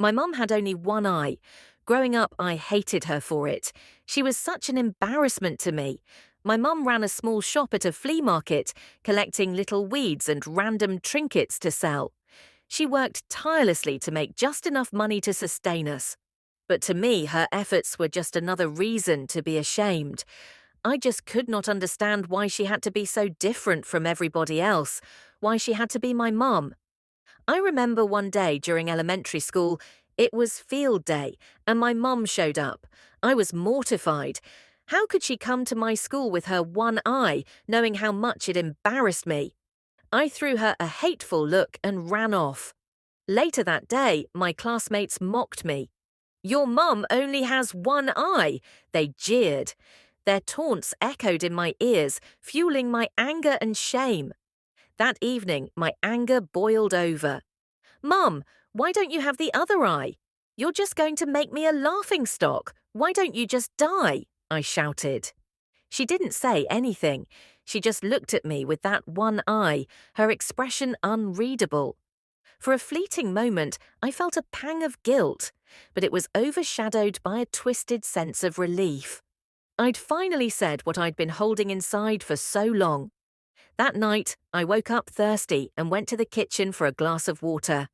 My mum had only one eye. Growing up, I hated her for it. She was such an embarrassment to me. My mum ran a small shop at a flea market, collecting little weeds and random trinkets to sell. She worked tirelessly to make just enough money to sustain us. But to me, her efforts were just another reason to be ashamed. I just could not understand why she had to be so different from everybody else, why she had to be my mum. I remember one day during elementary school, it was field day, and my mum showed up. I was mortified. How could she come to my school with her one eye, knowing how much it embarrassed me? I threw her a hateful look and ran off. Later that day, my classmates mocked me. "Your mum only has one eye," they jeered. Their taunts echoed in my ears, fueling my anger and shame. That evening, my anger boiled over. "Mum, why don't you have the other eye? You're just going to make me a laughingstock. Why don't you just die?" I shouted. She didn't say anything. She just looked at me with that one eye, her expression unreadable. For a fleeting moment, I felt a pang of guilt, but it was overshadowed by a twisted sense of relief. I'd finally said what I'd been holding inside for so long. That night, I woke up thirsty and went to the kitchen for a glass of water.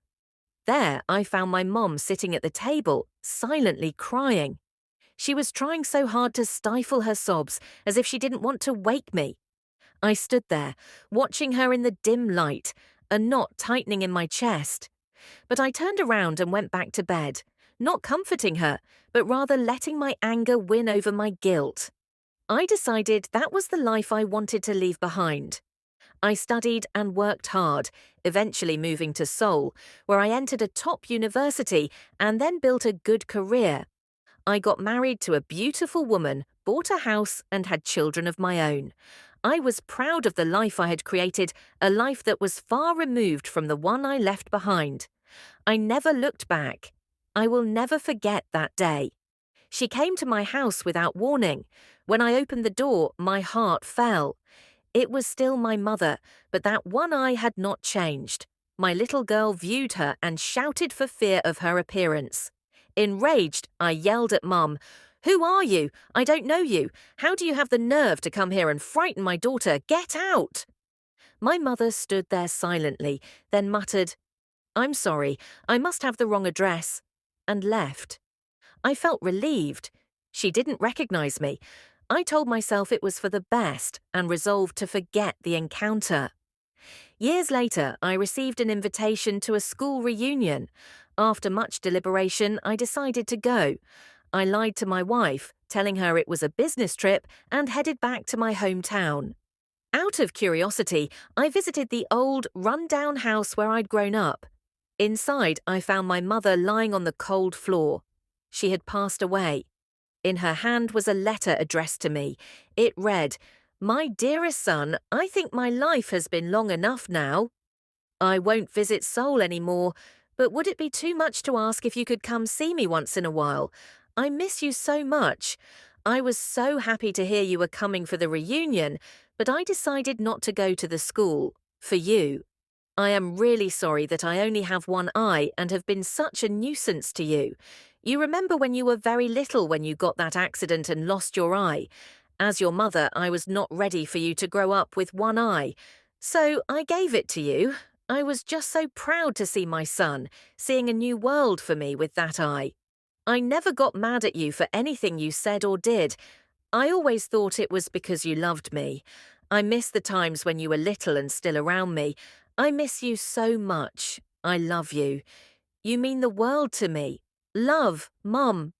There, I found my mom sitting at the table, silently crying. She was trying so hard to stifle her sobs, as if she didn't want to wake me. I stood there, watching her in the dim light, a knot tightening in my chest. But I turned around and went back to bed, not comforting her, but rather letting my anger win over my guilt. I decided that was the life I wanted to leave behind. I studied and worked hard, eventually moving to Seoul, where I entered a top university and then built a good career. I got married to a beautiful woman, bought a house, and had children of my own. I was proud of the life I had created, a life that was far removed from the one I left behind. I never looked back. I will never forget that day. She came to my house without warning. When I opened the door, my heart fell. It was still my mother, but that one eye had not changed. My little girl viewed her and shouted for fear of her appearance. Enraged, I yelled at Mum, "Who are you? I don't know you. How do you have the nerve to come here and frighten my daughter? Get out!" My mother stood there silently, then muttered, "I'm sorry, I must have the wrong address," and left. I felt relieved. She didn't recognize me. I told myself it was for the best and resolved to forget the encounter. Years later, I received an invitation to a school reunion. After much deliberation, I decided to go. I lied to my wife, telling her it was a business trip, and headed back to my hometown. Out of curiosity, I visited the old, run-down house where I'd grown up. Inside, I found my mother lying on the cold floor. She had passed away. In her hand was a letter addressed to me. It read, "My dearest son, I think my life has been long enough now. I won't visit Seoul anymore, but would it be too much to ask if you could come see me once in a while? I miss you so much. I was so happy to hear you were coming for the reunion, but I decided not to go to the school, for you. I am really sorry that I only have one eye and have been such a nuisance to you. You remember when you were very little when you got that accident and lost your eye? As your mother, I was not ready for you to grow up with one eye. So I gave it to you. I was just so proud to see my son, seeing a new world for me with that eye. I never got mad at you for anything you said or did. I always thought it was because you loved me. I miss the times when you were little and still around me. I miss you so much. I love you. You mean the world to me. Love, Mum."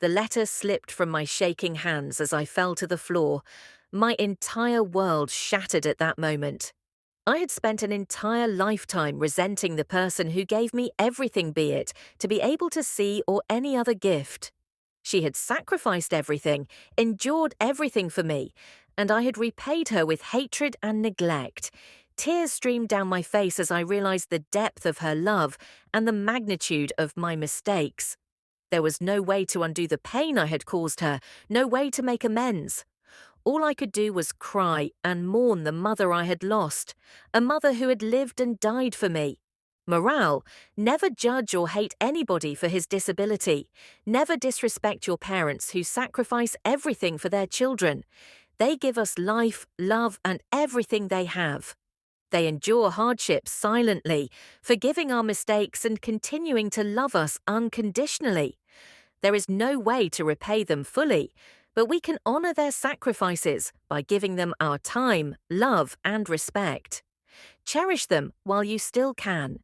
The letter slipped from my shaking hands as I fell to the floor. My entire world shattered at that moment. I had spent an entire lifetime resenting the person who gave me everything, be it to be able to see or any other gift. She had sacrificed everything, endured everything for me, and I had repaid her with hatred and neglect. Tears streamed down my face as I realized the depth of her love and the magnitude of my mistakes. There was no way to undo the pain I had caused her, no way to make amends. All I could do was cry and mourn the mother I had lost, a mother who had lived and died for me. Morale: never judge or hate anybody for his disability. Never disrespect your parents who sacrifice everything for their children. They give us life, love, and everything they have. They endure hardships silently, forgiving our mistakes and continuing to love us unconditionally. There is no way to repay them fully, but we can honor their sacrifices by giving them our time, love, and respect. Cherish them while you still can.